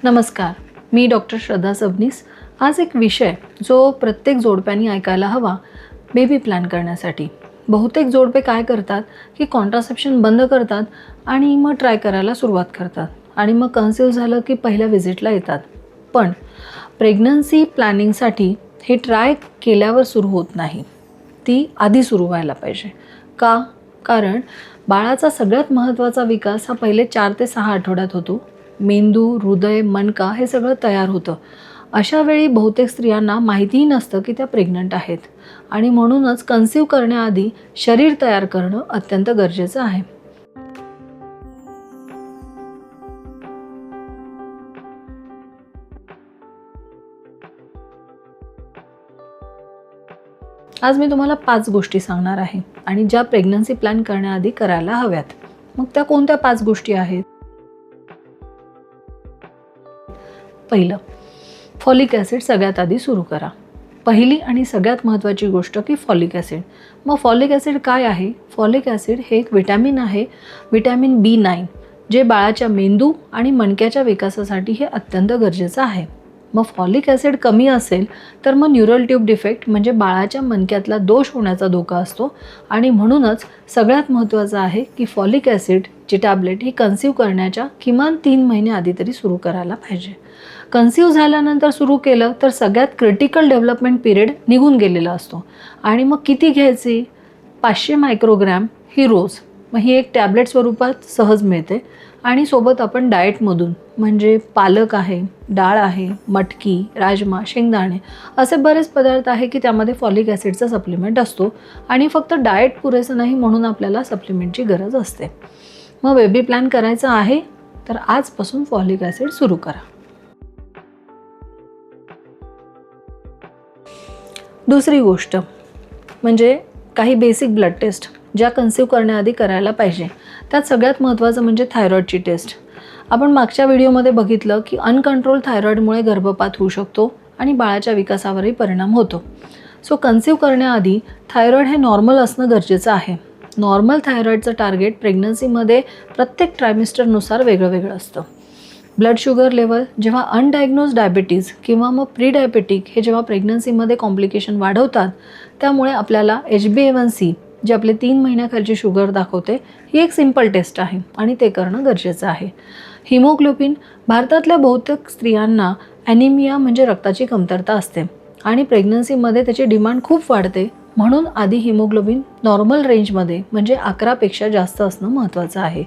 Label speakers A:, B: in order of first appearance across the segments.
A: नमस्कार, मी डॉक्टर श्रद्धा सबनीस। आज एक विषय जो प्रत्येक जोडप्यानी ऐकायला हवा बेबी प्लॅन करण्यासाठी। बहुतेक जोडपे काय करतात की कॉन्ट्रासेप्शन बंद करतात आणि मग ट्राय करायला सुरुवात करतात आणि मग कन्सीव्ह झालं की पहिल्या व्हिजिटला येतात। पण प्रेग्नन्सी प्लॅनिंगसाठी हे ट्राय केल्यावर सुरू होत नाही, ती आधी सुरू व्हायला पाहिजे। का? कारण बाळाचा सगळ्यात महत्त्वाचा विकास हा पहिले 4 ते 6 आठवड्यात होतो। मेंदू, हृदय, मणका हे सगळं तयार होतं। अशा वेळी बहुतेक स्त्रियांना माहितीही नसतं की त्या प्रेग्नंट आहेत आणि म्हणूनच कन्सीव्ह करण्याआधी शरीर तयार करणं अत्यंत गरजेचं आहे। आज मी तुम्हाला 5 गोष्टी सांगणार आहे आणि ज्या प्रेग्नन्सी प्लॅन करण्याआधी करायला हव्यात। मग त्या कोणत्या 5 गोष्टी आहेत? पहिलं, फॉलिक ॲसिड सगळ्यात आधी सुरू करा। पहिली आणि सगळ्यात महत्त्वाची गोष्ट की फॉलिक ॲसिड। मग फॉलिक ॲसिड काय आहे? फॉलिक ॲसिड हे एक विटॅमिन आहे, विटॅमिन B9, जे बाळाच्या मेंदू आणि मणक्याच्या विकासासाठी हे अत्यंत गरजेचं आहे। मग फॉलिक ॲसिड कमी असेल तर मग न्यूरल ट्यूब डिफेक्ट म्हणजे बाळाच्या मणक्यातला दोष होण्याचा धोका असतो आणि म्हणूनच सगळ्यात महत्त्वाचं आहे की फॉलिक ॲसिडची टॅबलेट ही कन्सीव्ह करण्याच्या किमान 3 महिने आधी तरी सुरू करायला पाहिजे। कन्सीव्ह झाल्यानंतर सुरू केलं तर सगळ्यात क्रिटिकल डेव्हलपमेंट पिरियड निघून गेलेला असतो आणि मग किती घ्यायची? 500 मायक्रोग्रॅम ही रोज। मग ही एक टॅबलेट स्वरूपात सहज मिळते आणि सोबत आपण डाएटमधून म्हणजे पालक आहे, डाळ आहे, मटकी, राजमा, शेंगदाणे असे बरेच पदार्थ आहे की त्यामध्ये फॉलिक ॲसिडचा सप्लिमेंट असतो आणि फक्त डाएट पुरेसं नाही म्हणून आपल्याला सप्लिमेंटची गरज असते। मग बेबी प्लॅन करायचा आहे तर आजपासून फॉलिक ॲसिड सुरू करा। दुसरी गोष्ट म्हणजे काही बेसिक ब्लड टेस्ट ज्या कन्सीव्ह करण्याआधी करायला पाहिजे। त्यात सगळ्यात महत्त्वाचं म्हणजे थायरॉईडची टेस्ट। आपण मागच्या व्हिडिओमध्ये बघितलं की अनकंट्रोल थायरॉईडमुळे गर्भपात होऊ शकतो आणि बाळाच्या विकासावरही परिणाम होतो। सो कन्सीव्ह करण्याआधी थायरॉईड हे नॉर्मल असणं गरजेचं आहे। नॉर्मल थायरॉईडचं टार्गेट प्रेग्नन्सीमध्ये प्रत्येक ट्रायमिस्टरनुसार वेगळं वेगळं असतं। ब्लड शुगर लेवल जेव्हा अनडायग्नोज डायबिटीज किंवा मग प्री डायबेटिक हे जेव्हा प्रेग्नन्सीमध्ये कॉम्प्लिकेशन वाढवतात, त्यामुळे आपल्याला HbA1c जे आपले 3 महिन्याखालची शुगर दाखवते ही एक सिंपल टेस्ट आहे आणि ते करणं गरजेचं आहे। हिमोग्लोबिन, भारतातल्या बहुतेक स्त्रियांना ॲनिमिया म्हणजे रक्ताची कमतरता असते आणि प्रेग्नन्सीमध्ये त्याची डिमांड खूप वाढते, म्हणून आधी हिमोग्लोबिन नॉर्मल रेंजमध्ये म्हणजे 11 पेक्षा जास्त असणं महत्त्वाचं आहे।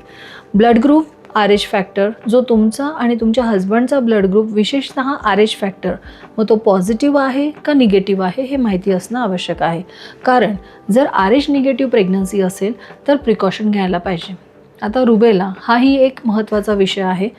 A: ब्लड ग्रुप, RH फॅक्टर, जो तुमचा आणि तुमच्या हजबंडचा ब्लड ग्रुप विशेषतः RH फॅक्टर, मग तो पॉझिटिव्ह आहे का निगेटिव्ह आहे हे माहिती असणं आवश्यक आहे। कारण जर RH निगेटिव्ह प्रेग्नन्सी असेल तर प्रिकॉशन घ्यायला पाहिजे। आता रुबेला हाही एक महत्त्वाचा विषय आहे।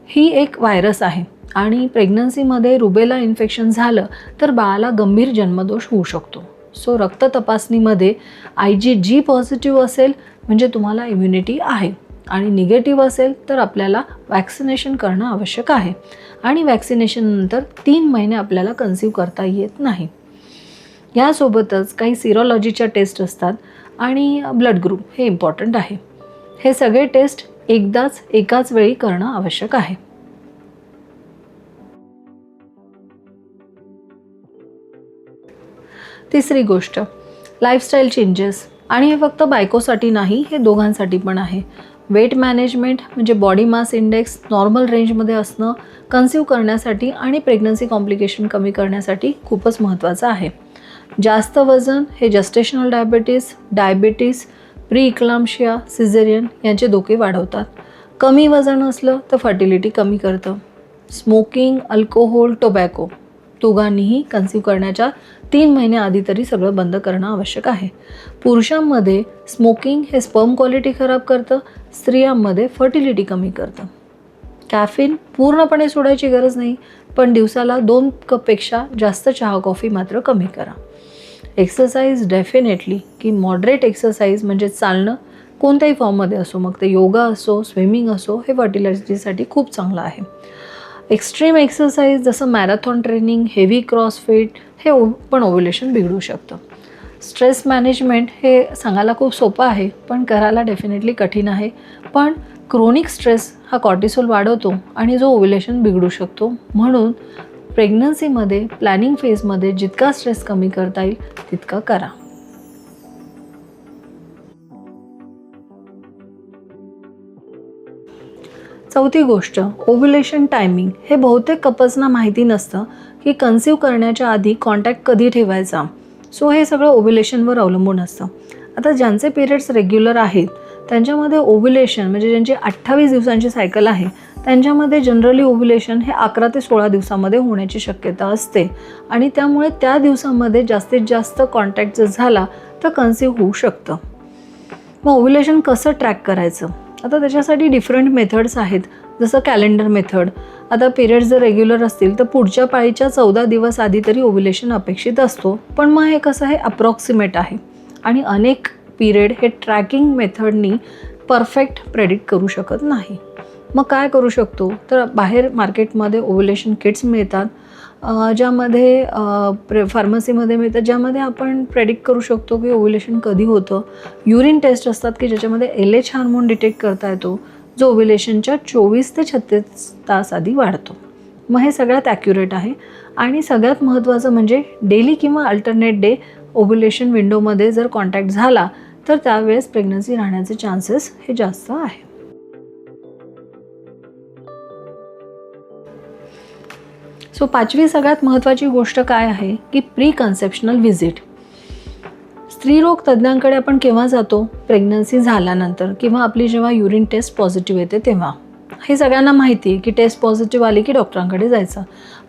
A: ही एक व्हायरस आहे आणि प्रेग्नन्सीमध्ये रुबेला इन्फेक्शन झालं तर बाळाला गंभीर जन्मदोष होऊ शकतो। सो रक्त तपासणीमध्ये IgG पॉझिटिव्ह असेल म्हणजे तुम्हाला इम्युनिटी आहे आणि निगेटिव्ह असेल तर आपल्याला वॅक्सिनेशन करणं आवश्यक आहे आणि वॅक्सिनेशननंतर 3 महिने आपल्याला कन्सीव्ह करता येत नाही। यासोबतच काही सिरोलॉजीच्या टेस्ट असतात आणि ब्लड ग्रुप हे इम्पॉर्टंट आहे। हे सगळे टेस्ट एकाच वेळी करणं आवश्यक आहे। तिसरी गोष्ट, लाईफस्टाईल चेंजेस, आणि हे फक्त बायकोसाठी नाही, हे दोघांसाठी पण आहे। वेट मॅनेजमेंट म्हणजे बॉडी मास इंडेक्स नॉर्मल रेंजमध्ये असणं कन्सीव्ह करण्यासाठी आणि प्रेग्नन्सी कॉम्प्लिकेशन कमी करण्यासाठी खूपच महत्त्वाचं आहे। जास्त वजन हे जस्टेशनल डायबिटीस, प्री इक्लाम्शिया, सिझेरियन यांचे धोके वाढवतात। कमी वजन असलं तर फर्टिलिटी कमी करतं। स्मोकिंग, अल्कोहोल, टोबॅको दोघांनीही कन्सीव्ह करण्याच्या 3 महिने आधी तरी सगळं बंद करणं आवश्यक आहे। पुरुषांमध्ये स्मोकिंग हे स्पर्म क्वालिटी खराब करतं, स्त्रियांमध्ये फर्टिलिटी कमी करतं। कॅफिन पूर्णपणे सोडायची गरज नाही, पण दिवसाला 2 कपपेक्षा जास्त चहा कॉफी मात्र कमी करा। एक्सरसाइज डेफिनेटली की मॉडरेट एक्सरसाइज म्हणजे चालणं कोणत्याही फॉर्ममध्ये असो, मग ते योगा असो, स्विमिंग असो, हे फर्टिलिटीसाठी खूप चांगलं आहे। एक्स्ट्रीम एक्सरसाइज जसं मॅरेथॉन ट्रेनिंग, हेवी क्रॉसफिट हे पण ओव्युलेशन बिघडू शकतं। स्ट्रेस मॅनेजमेंट हे सांगायला खूप सोपं आहे पण करायला डेफिनेटली कठीण आहे, पण क्रोनिक स्ट्रेस हा कॉर्टिसोल वाढवतो आणि जो ओव्युलेशन बिघडू शकतो. म्हणून प्रेग्नन्सीमध्ये प्लॅनिंग फेजमध्ये जितका स्ट्रेस कमी करता येईल तितका करा. चौथी गोष्ट, ओव्युलेशन टायमिंग. हे बहुतेक कपल्सना माहिती नसतं की कन्सीव्ह करण्याच्या आधी कॉन्टॅक्ट कधी ठेवायचा. सो हे सगळं ओव्युलेशनवर अवलंबून असतं. आता ज्यांचे पिरियड्स रेग्युलर आहेत त्यांच्यामध्ये ओव्युलेशन म्हणजे ज्यांची 28 दिवसांची सायकल आहे त्यांच्यामध्ये जनरली ओव्युलेशन हे 11 ते 16 दिवसामध्ये होण्याची शक्यता असते आणि त्यामुळे त्या दिवसामध्ये जास्तीत जास्त कॉन्टॅक्ट जर झाला तर कन्सीव्ह होऊ शकतं. मग ओव्युलेशन कसं ट्रॅक करायचं? आता त्याच्यासाठी डिफरंट मेथड्स आहेत, जसं कॅलेंडर मेथड. आता पिरियड्स जर रेग्युलर असतील तर पुढच्या पाळीच्या 14 दिवस आधी तरी ओव्युलेशन अपेक्षित असतो. पण मग हे कसं आहे, अप्रॉक्सिमेट आहे आणि अनेक पिरियड हे ट्रॅकिंग मेथडनी परफेक्ट प्रेडिक्ट करू शकत नाही. मग काय करू शकतो, तर बाहेर मार्केटमध्ये ओव्युलेशन किट्स मिळतात ज्यामध्ये फार्मसीमध्ये मिळतात, ज्यामध्ये आपण प्रेडिक्ट करू शकतो की ओव्युलेशन कधी होतं. युरिन टेस्ट असतात की ज्याच्यामध्ये LH हार्मोन डिटेक्ट करता येतो जो ओव्युलेशनच्या 24 ते 36 तास आधी वाढतो. मग हे सगळ्यात ॲक्युरेट आहे आणि सगळ्यात महत्त्वाचं म्हणजे डेली किंवा अल्टरनेट डे ओव्युलेशन विंडोमध्ये जर कॉन्टॅक्ट झाला तर त्यावेळेस प्रेग्नन्सी राहण्याचे चान्सेस हे जास्त आहे. सो पाचवी सगळ्यात महत्त्वाची गोष्ट काय आहे की प्री कन्सेप्शनल व्हिजिट. स्त्रीरोग तज्ज्ञांकडे आपण केव्हा जातो? प्रेग्नन्सी झाल्यानंतर किंवा आपली जेव्हा युरिन टेस्ट पॉझिटिव्ह येते तेव्हा. हे सगळ्यांना माहिती आहे की टेस्ट पॉझिटिव्ह आली की डॉक्टरांकडे जायचं.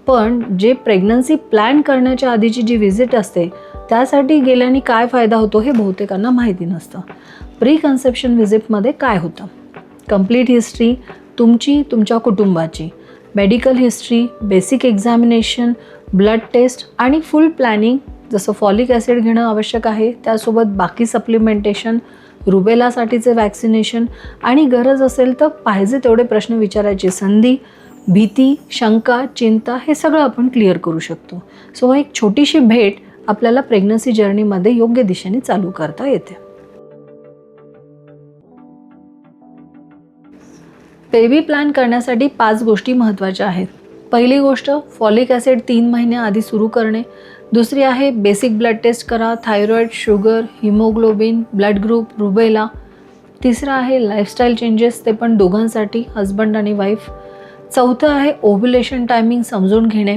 A: पण जे प्रेग्नन्सी प्लॅन करण्याच्या आधीची जी व्हिजिट असते त्यासाठी गेल्याने काय फायदा होतो हे बहुतेकांना माहिती नसतं. प्री कन्सेप्शन व्हिजिटमध्ये काय होतं? कंप्लीट हिस्ट्री तुमची, तुमच्या कुटुंबाची, medical history, basic examination, blood test आणि फुल प्लॅनिंग, जसं फॉलिक ॲसिड घेणं आवश्यक आहे, त्यासोबत बाकी सप्लिमेंटेशन, रुबेलासाठीचे वॅक्सिनेशन आणि गरज असेल तर पाहिजे तेवढे प्रश्न विचारायची संधी, भीती, शंका, चिंता हे सगळं आपण क्लिअर करू शकतो. सो एक छोटीशी भेट आपल्याला प्रेग्नन्सी जर्नीमध्ये योग्य दिशेने चालू करता येते. बेबी प्लॅन करण्यासाठी 5 गोष्टी महत्त्वाच्या आहेत. पहिली गोष्ट, फॉलिक ॲसिड 3 महिन्याआधी सुरू करणे. दुसरी आहे बेसिक ब्लड टेस्ट करा, thyroid, sugar, haemoglobin, blood group, rubella. तिसरं आहे लाईफस्टाईल चेंजेस, ते पण दोघांसाठी, हजबंड आणि वाईफ. चौथं आहे ओव्युलेशन टायमिंग समजून घेणे.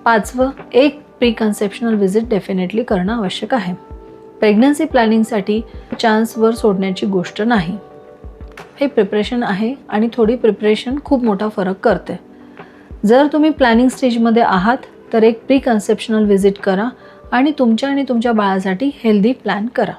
A: 5वं, एक प्री कन्सेप्शनल व्हिजिट डेफिनेटली करणं आवश्यक आहे. प्रेग्नन्सी प्लॅनिंगसाठी चान्सवर सोडण्याची गोष्ट नाही. हे प्रिपरेशन आहे आणि थोडी प्रिपरेशन खूप मोठा फरक करते. जर तुम्ही प्लॅनिंग स्टेजमध्ये आहात तर एक प्री कन्सेप्शनल व्हिजिट करा आणि तुमच्या बाळासाठी हेल्दी प्लॅन करा.